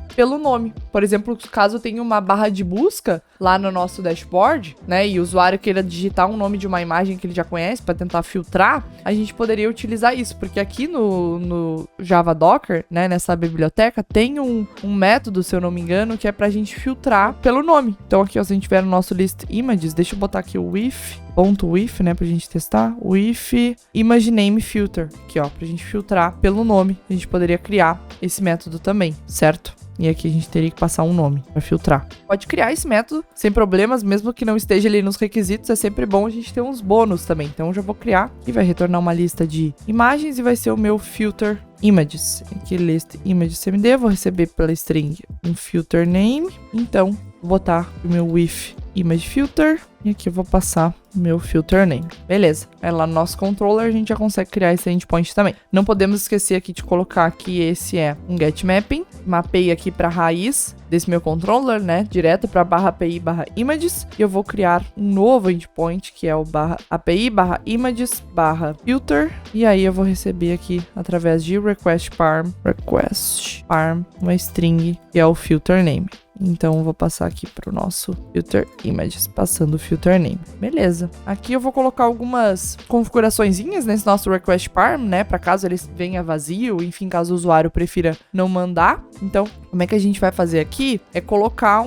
nome. Por exemplo, caso eu tenha uma barra de busca lá no nosso dashboard, né, e o usuário queira digitar um nome de uma imagem que ele já conhece para tentar filtrar, a gente poderia utilizar isso, porque aqui no Java Docker, né, nessa biblioteca, tem um método, se eu não me engano, que é pra gente filtrar pelo nome. Então aqui, ó, se a gente tiver no nosso list images, deixa eu botar aqui o with, né, pra gente testar, with image name filter, aqui, ó, pra gente filtrar pelo nome. A gente poderia criar esse método também, certo? E aqui a gente teria que passar um nome para filtrar. Pode criar esse método sem problemas, mesmo que não esteja ali nos requisitos. É sempre bom a gente ter uns bônus também. Então eu já vou criar e vai retornar uma lista de imagens e vai ser o meu filter images. Aqui list images cmd, vou receber pela string um filter name. Então vou botar o meu with image filter e aqui eu vou passar o meu filter name. Beleza. Aí lá no nosso controller a gente já consegue criar esse endpoint também. Não podemos esquecer aqui de colocar que esse é um get mapping. Mapei aqui para a raiz desse meu controller, né, direto para /API/images, e eu vou criar um novo endpoint que é o /API/images/filter, e aí eu vou receber aqui através de request parm uma string que é o filter name. Então eu vou passar aqui para o nosso filter images, passando o filter name. Beleza. Aqui eu vou colocar algumas configuraçõezinhas nesse nosso request parm, né, para caso ele venha vazio, enfim, caso o usuário prefira não mandar. Então, como é que a gente vai fazer aqui? É colocar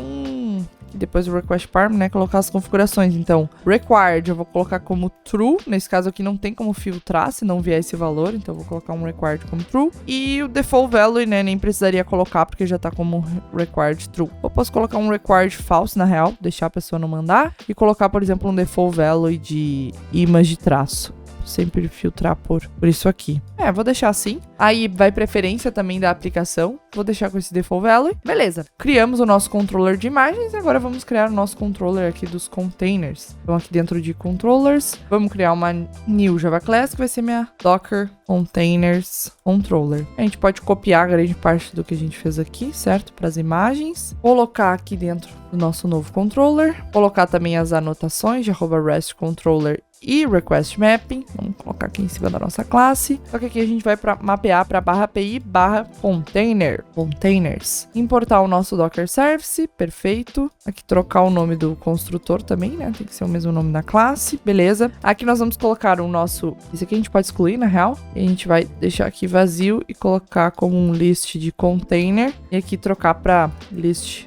depois do request parm, né, colocar as configurações. Então, required eu vou colocar como true. Nesse caso aqui não tem como filtrar se não vier esse valor, então eu vou colocar um required como true. E o default value, né, nem precisaria colocar porque já tá como required true. Eu posso colocar um required false, na real, deixar a pessoa não mandar, e colocar, por exemplo, um default value de image traço. Sempre filtrar por isso aqui. Vou deixar assim. Aí vai preferência também da aplicação. Vou deixar com esse default value. Beleza. Criamos o nosso controller de imagens. Agora vamos criar o nosso controller aqui dos containers. Então aqui dentro de controllers, vamos criar uma new Java class que vai ser minha Docker Containers Controller. A gente pode copiar grande parte do que a gente fez aqui, certo? Para as imagens. Colocar aqui dentro do nosso novo controller. Colocar também as anotações de @REST controller e request mapping. Vamos colocar aqui em cima da nossa classe. Só que aqui a gente vai mapear para /API/containers. Importar o nosso Docker Service, perfeito. Aqui trocar o nome do construtor também, né? Tem que ser o mesmo nome da classe, beleza. Aqui nós vamos colocar o nosso... Esse aqui a gente pode excluir, na real. E a gente vai deixar aqui vazio e colocar como um list de container. E aqui trocar para list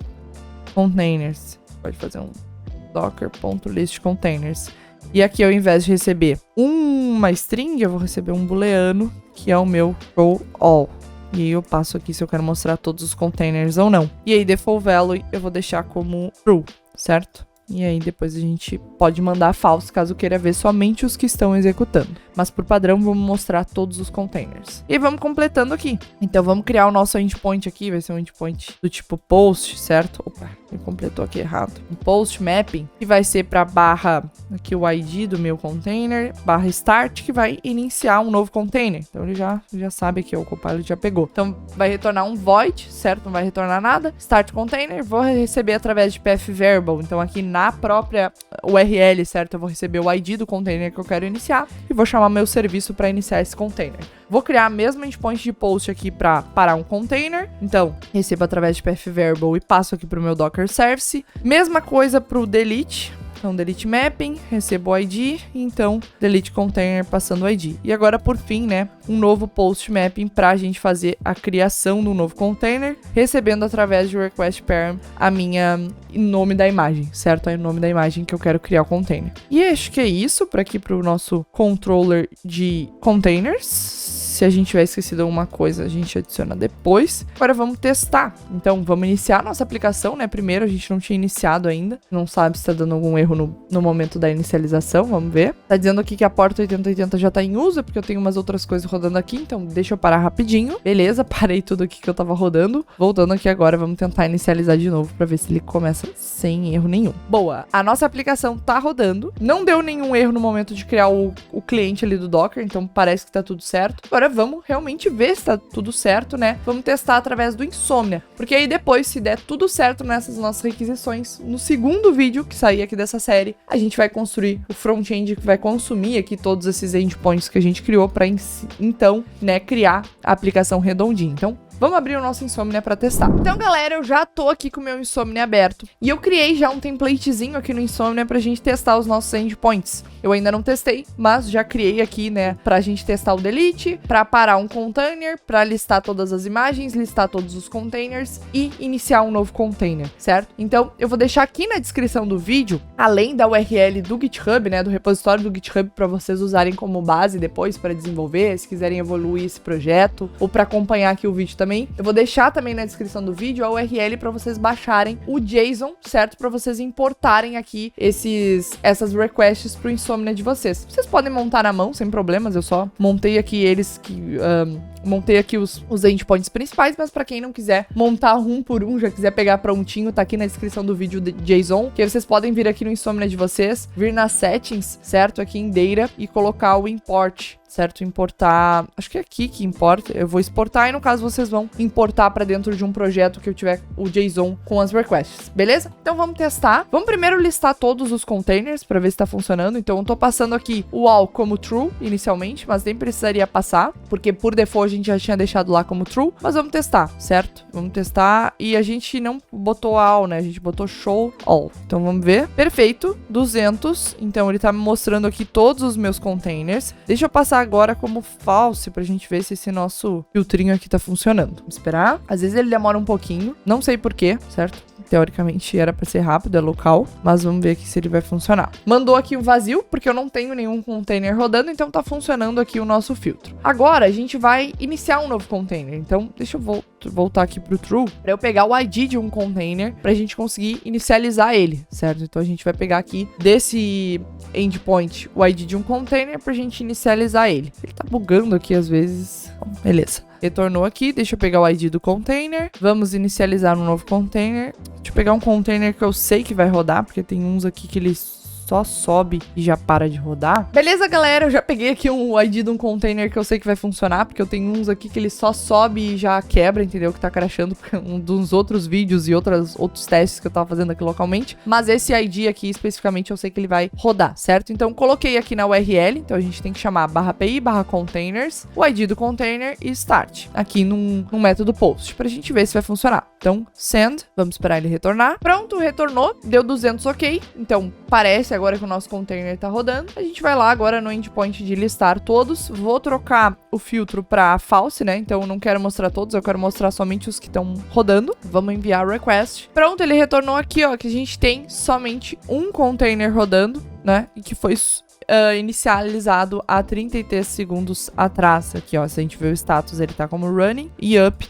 containers. Pode fazer um docker.listContainers. E aqui, ao invés de receber uma string, eu vou receber um booleano, que é o meu show all. E aí eu passo aqui se eu quero mostrar todos os containers ou não. E aí, default value, eu vou deixar como true, certo? E aí depois a gente pode mandar false caso queira ver somente os que estão executando. Mas por padrão vamos mostrar todos os containers. E vamos completando aqui. Então vamos criar o nosso endpoint aqui. Vai ser um endpoint do tipo post, certo? Opa, ele completou aqui errado. Um post mapping, que vai ser para barra, aqui o ID do meu container, barra start, que vai iniciar um novo container. Então ele já sabe que o Copilot já pegou. Então vai retornar um void, certo? Não vai retornar nada. Start container, vou receber através de path variable. Então aqui na própria URL, certo? Eu vou receber o ID do container que eu quero iniciar e vou chamar meu serviço para iniciar esse container. Vou criar a mesma endpoint de post aqui para parar um container. Então, recebo através de path variable e passo aqui para o meu Docker Service. Mesma coisa para o delete. Então, delete mapping, recebo o ID, então delete container passando o ID. E agora, por fim, né, um novo post mapping para a gente fazer a criação do novo container, recebendo através de request parent a minha nome da imagem, certo? É o nome da imagem que eu quero criar o container. E acho que é isso para aqui para o nosso controller de containers. Se a gente tiver esquecido alguma coisa, a gente adiciona depois. Agora vamos testar. Então, vamos iniciar a nossa aplicação, né? Primeiro, a gente não tinha iniciado ainda. Não sabe se tá dando algum erro no momento da inicialização. Vamos ver. Tá dizendo aqui que a porta 8080 já tá em uso, porque eu tenho umas outras coisas rodando aqui. Então, deixa eu parar rapidinho. Beleza, parei tudo aqui que eu tava rodando. Voltando aqui agora, vamos tentar inicializar de novo pra ver se ele começa sem erro nenhum. Boa, a nossa aplicação tá rodando. Não deu nenhum erro no momento de criar o cliente ali do Docker, então parece que tá tudo certo. Agora vamos realmente ver se tá tudo certo, né? Vamos testar através do Insomnia, porque aí depois, se der tudo certo nessas nossas requisições, no segundo vídeo que sair aqui dessa série, a gente vai construir o front-end que vai consumir aqui todos esses endpoints que a gente criou para então, né, criar a aplicação redondinha. Então, vamos abrir o nosso Insomnia para testar. Então, galera, eu já tô aqui com o meu Insomnia aberto. E eu criei já um templatezinho aqui no Insomnia pra gente testar os nossos endpoints. Eu ainda não testei, mas já criei aqui, né, pra gente testar o delete, pra parar um container, pra listar todas as imagens, listar todos os containers e iniciar um novo container, certo? Então, eu vou deixar aqui na descrição do vídeo, além da URL do GitHub, né, do repositório do GitHub pra vocês usarem como base depois para desenvolver, se quiserem evoluir esse projeto ou pra acompanhar aqui o vídeo também. Eu vou deixar também na descrição do vídeo a URL para vocês baixarem o JSON, certo? Para vocês importarem aqui essas requests pro Insomnia de vocês. Vocês podem montar na mão, sem problemas, eu só montei aqui montei aqui os endpoints principais, mas para quem não quiser montar um por um, já quiser pegar prontinho, tá aqui na descrição do vídeo de JSON, que aí vocês podem vir aqui no Insomnia de vocês, vir nas settings, certo? Aqui em Data e colocar o import, certo? Importar, acho que é aqui que importa, eu vou exportar e no caso vocês vão importar para dentro de um projeto que eu tiver o JSON com as requests, beleza? Então vamos testar. Vamos primeiro listar todos os containers para ver se tá funcionando. Então eu tô passando aqui o all como true inicialmente, mas nem precisaria passar, porque por default a gente já tinha deixado lá como true, mas vamos testar, certo? Vamos testar e a gente não botou all, né? A gente botou show all. Então vamos ver. Perfeito, 200. Então ele tá me mostrando aqui todos os meus containers. Deixa eu passar agora como false pra gente ver se esse nosso filtrinho aqui tá funcionando. Vamos esperar. Às vezes ele demora um pouquinho, não sei porquê, certo? Teoricamente era pra ser rápido, é local, mas vamos ver aqui se ele vai funcionar. Mandou aqui um vazio, porque eu não tenho nenhum container rodando, então tá funcionando aqui o nosso filtro. Agora a gente vai iniciar um novo container, então deixa eu voltar aqui pro true, pra eu pegar o ID de um container, pra gente conseguir inicializar ele, certo? Então a gente vai pegar aqui desse endpoint o ID de um container pra gente inicializar ele. Ele tá bugando aqui às vezes, beleza. Retornou aqui, deixa eu pegar o ID do container. Vamos inicializar um novo container. Deixa eu pegar um container que eu sei que vai rodar, porque tem uns aqui que ele só sobe e já para de rodar. Beleza, galera, eu já peguei aqui um ID de um container que eu sei que vai funcionar, porque eu tenho uns aqui que ele só sobe e já quebra, entendeu? Que tá crashando, porque um dos outros vídeos e outros testes que eu tava fazendo aqui localmente. Mas esse ID aqui, especificamente, eu sei que ele vai rodar, certo? Então, coloquei aqui na URL, então a gente tem que chamar /pi/containers, o ID do container e start, aqui num método post, pra gente ver se vai funcionar. Então, send, vamos esperar ele retornar. Pronto, retornou, deu 200 ok, então parece agora que o nosso container tá rodando. A gente vai lá agora no endpoint de listar todos, vou trocar o filtro pra false, né? Então eu não quero mostrar todos, eu quero mostrar somente os que estão rodando. Vamos enviar request. Pronto, ele retornou aqui, ó, que a gente tem somente um container rodando, né? E que foi inicializado há 33 segundos atrás. Aqui, ó, se a gente vê o status, ele tá como running e up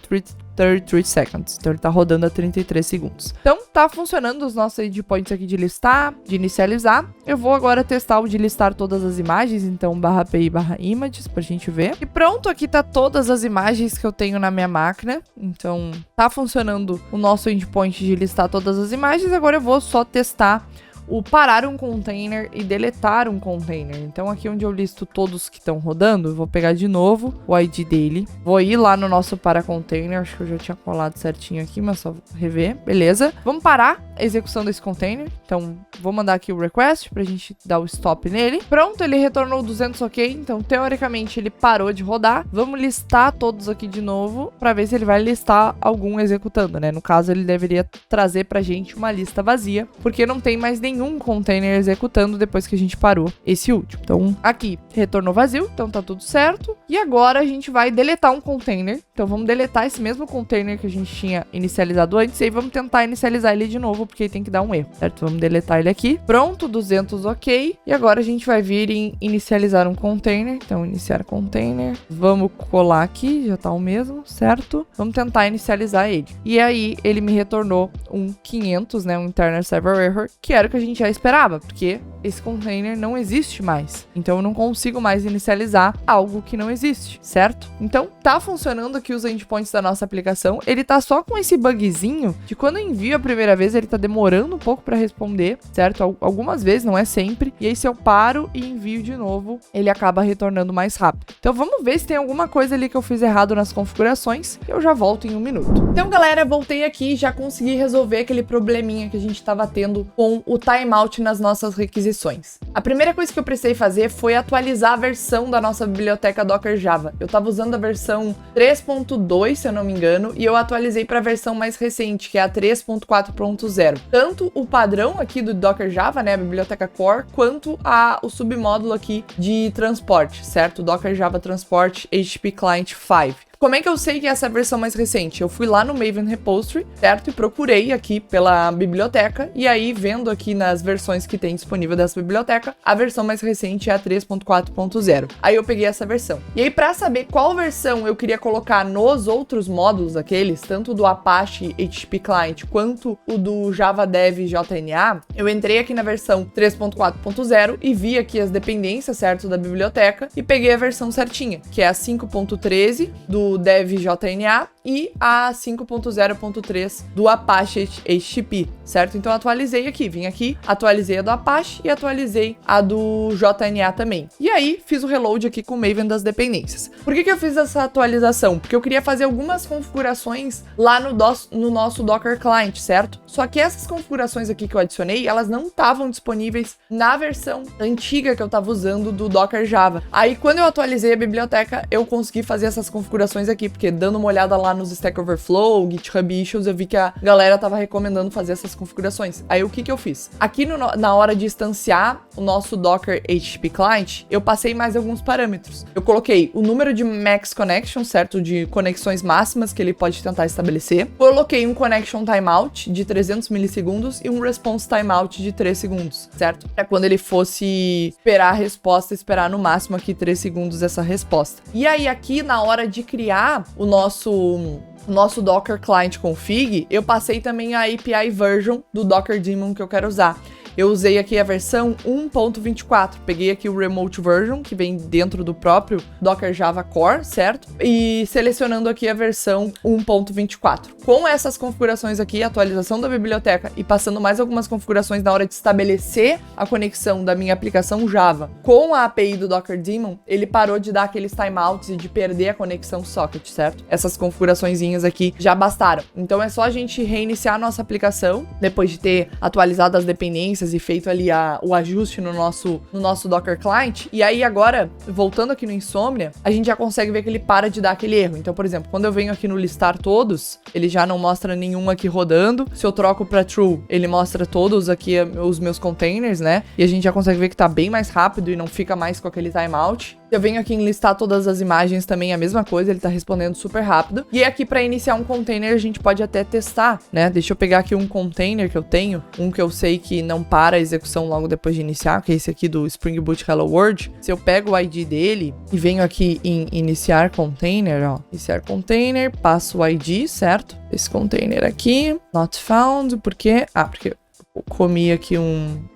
33 seconds. Então ele tá rodando a 33 segundos. Então tá funcionando os nossos endpoints aqui de listar, de inicializar. Eu vou agora testar o de listar todas as imagens, então /pi/images pra gente ver. E pronto, aqui tá todas as imagens que eu tenho na minha máquina. Então tá funcionando o nosso endpoint de listar todas as imagens. Agora eu vou só testar o parar um container e deletar um container. Então aqui onde eu listo todos que estão rodando, eu vou pegar de novo o ID dele, vou ir lá no nosso para container, acho que eu já tinha colado certinho aqui, mas só rever, beleza. Vamos parar a execução desse container, então vou mandar aqui o request pra gente dar o stop nele. Pronto, ele retornou 200 ok, então teoricamente ele parou de rodar. Vamos listar todos aqui de novo pra ver se ele vai listar algum executando, né? No caso ele deveria trazer pra gente uma lista vazia, porque não tem mais nenhum container executando depois que a gente parou esse último. Então aqui retornou vazio, então tá tudo certo. E agora a gente vai deletar um container. Então vamos deletar esse mesmo container que a gente tinha inicializado antes e aí vamos tentar inicializar ele de novo, porque aí tem que dar um erro, certo? Vamos deletar ele aqui. Pronto, 200 ok. E agora a gente vai vir em inicializar um container. Então iniciar container. Vamos colar aqui, já tá o mesmo, certo? Vamos tentar inicializar ele. E aí ele me retornou um 500, né? Um internal server error, que era o que a gente já esperava, porque esse container não existe mais. Então eu não consigo mais inicializar algo que não existe, certo? Então tá funcionando aqui os endpoints da nossa aplicação. Ele tá só com esse bugzinho de quando eu envio a primeira vez, ele tá demorando um pouco para responder, certo? Algumas vezes, não é sempre. E aí se eu paro e envio de novo, ele acaba retornando mais rápido. Então vamos ver se tem alguma coisa ali que eu fiz errado nas configurações. Eu já volto em um minuto. Então galera, voltei aqui e já consegui resolver aquele probleminha que a gente tava tendo com o timeout nas nossas requisições. A primeira coisa que eu precisei fazer foi atualizar a versão da nossa biblioteca Docker Java. Eu estava usando a versão 3.2, se eu não me engano, e eu atualizei para a versão mais recente, que é a 3.4.0. Tanto o padrão aqui do Docker Java, né, a biblioteca core, quanto o submódulo aqui de transporte, certo? Docker Java Transport HTTP Client 5. Como é que eu sei que essa é a versão mais recente? Eu fui lá no Maven Repository, certo? E procurei aqui pela biblioteca, e aí vendo aqui nas versões que tem disponível dessa biblioteca, a versão mais recente é a 3.4.0. Aí eu peguei essa versão. E aí para saber qual versão eu queria colocar nos outros módulos aqueles, tanto do Apache HTTP Client quanto o do Java Dev JNA, eu entrei aqui na versão 3.4.0 e vi aqui as dependências, certo, da biblioteca, e peguei a versão certinha, que é a 5.13 do Dev JNA e a 5.0.3 do Apache HTTP, certo? Então eu atualizei aqui, vim aqui, atualizei a do Apache e atualizei a do JNA também. E aí fiz o reload aqui com o Maven das dependências. Por que eu fiz essa atualização? Porque eu queria fazer algumas configurações lá no nosso Docker Client, certo? Só que essas configurações aqui que eu adicionei, elas não estavam disponíveis na versão antiga que eu estava usando do Docker Java. Aí quando eu atualizei a biblioteca, eu consegui fazer essas configurações aqui, porque dando uma olhada lá nos Stack Overflow, GitHub Issues, eu vi que a galera tava recomendando fazer essas configurações. Aí o que eu fiz? Aqui na hora de instanciar o nosso Docker HTTP Client, eu passei mais alguns parâmetros. Eu coloquei o número de max connections, certo? De conexões máximas que ele pode tentar estabelecer. Coloquei um connection timeout de 300 milissegundos e um response timeout de 3 segundos, certo? Pra quando ele fosse esperar a resposta, esperar no máximo aqui 3 segundos essa resposta. E aí aqui na hora de criar o nosso Docker Client Config, eu passei também a API version do Docker Daemon que eu quero usar. eu usei aqui a versão 1.24. Peguei aqui o Remote Version, que vem dentro do próprio Docker Java Core, certo? E selecionando aqui a versão 1.24. Com essas configurações aqui, atualização da biblioteca e passando mais algumas configurações na hora de estabelecer a conexão da minha aplicação Java com a API do Docker Daemon, ele parou de dar aqueles timeouts e de perder a conexão socket, certo? Essas configuraçõezinhas aqui já bastaram. Então é só a gente reiniciar a nossa aplicação, depois de ter atualizado as dependências e feito ali o ajuste no nosso Docker Client. E aí agora, voltando aqui no Insomnia, a gente já consegue ver que ele para de dar aquele erro. Então, por exemplo, quando eu venho aqui no listar todos, ele já não mostra nenhum aqui rodando. Se eu troco para true, ele mostra todos aqui os meus containers, né? E a gente já consegue ver que tá bem mais rápido e não fica mais com aquele timeout. Eu venho aqui em listar todas as imagens também, a mesma coisa, ele tá respondendo super rápido. E aqui para iniciar um container a gente pode até testar, né? Deixa eu pegar aqui um container que eu tenho, um que eu sei que não para a execução logo depois de iniciar, que é esse aqui do Spring Boot Hello World. Se eu pego o ID dele e venho aqui em iniciar container, ó, iniciar container, passo o ID, certo? Esse container aqui, not found, por quê? Ah, porque eu comi aqui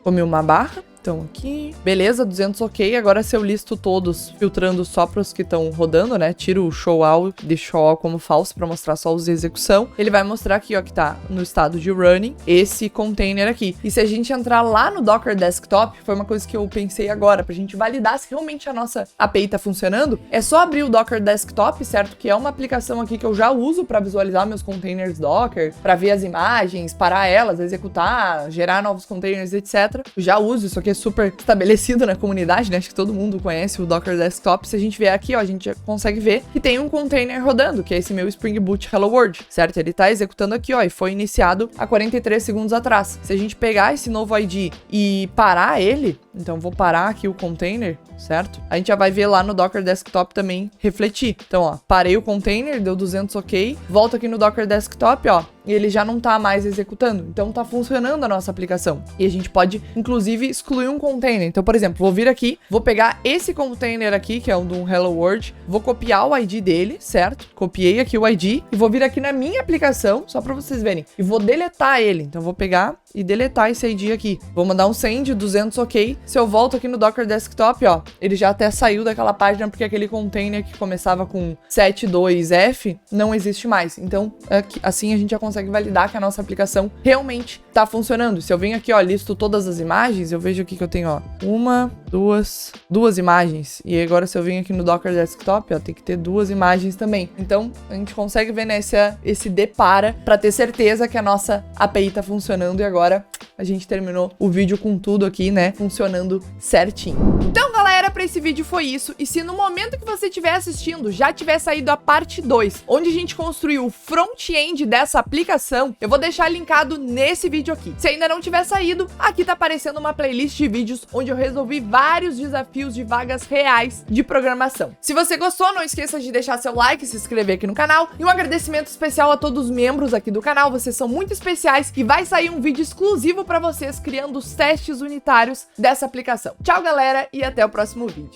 comi uma barra. Então aqui, beleza, 200 ok. Agora se eu listo todos, filtrando só para os que estão rodando, né? Tiro o show all, deixo show all como falso para mostrar só os de execução. Ele vai mostrar aqui, ó, que tá no estado de running esse container aqui. E se a gente entrar lá no Docker Desktop, foi uma coisa que eu pensei agora, pra gente validar se realmente a nossa API tá funcionando, é só abrir o Docker Desktop, certo? Que é uma aplicação aqui que eu já uso para visualizar meus containers Docker, para ver as imagens, parar elas, executar, gerar novos containers, etc. Eu já uso, isso aqui é super estabelecido na comunidade, né? Acho que todo mundo conhece o Docker Desktop. Se a gente vier aqui, ó, a gente já consegue ver que tem um container rodando, que é esse meu Spring Boot Hello World, certo? Ele tá executando aqui, ó, e foi iniciado há 43 segundos atrás. Se a gente pegar esse novo ID e parar ele, então vou parar aqui o container, certo? A gente já vai ver lá no Docker Desktop também refletir. Então, ó, parei o container, deu 200 ok, volto aqui no Docker Desktop, ó, e ele já não tá mais executando. Então tá funcionando a nossa aplicação. E a gente pode, inclusive, excluir um container. Então, por exemplo, vou vir aqui, vou pegar esse container aqui, que é o do Hello World, vou copiar o ID dele, certo? Copiei aqui o ID e vou vir aqui na minha aplicação, só pra vocês verem, e vou deletar ele. Então, vou pegar e deletar esse ID aqui. Vou mandar um send, 200 ok. Se eu volto aqui no Docker Desktop, ó, ele já até saiu daquela página porque aquele container que começava com 72F não existe mais. Então, aqui, assim a gente já consegue validar que a nossa aplicação realmente tá funcionando. Se eu venho aqui, ó, listo todas as imagens, eu vejo aqui que eu tenho, ó, duas imagens. E agora se eu venho aqui no Docker Desktop, ó, tem que ter duas imagens também. Então, a gente consegue ver, né, esse depara pra ter certeza que a nossa API tá funcionando. E agora a gente terminou o vídeo com tudo aqui, né, funcionando certinho. Então, galera, pra esse vídeo foi isso. E se no momento que você estiver assistindo já tiver saído a parte 2, onde a gente construiu o front-end dessa aplicação, eu vou deixar linkado nesse vídeo aqui. Se ainda não tiver saído, aqui tá aparecendo uma playlist de vídeos onde eu resolvi vários desafios de vagas reais de programação. Se você gostou, não esqueça de deixar seu like, se inscrever aqui no canal, e um agradecimento especial a todos os membros aqui do canal, vocês são muito especiais e vai sair um vídeo exclusivo pra vocês criando os testes unitários dessa aplicação. Tchau, galera, e até o próximo vídeo.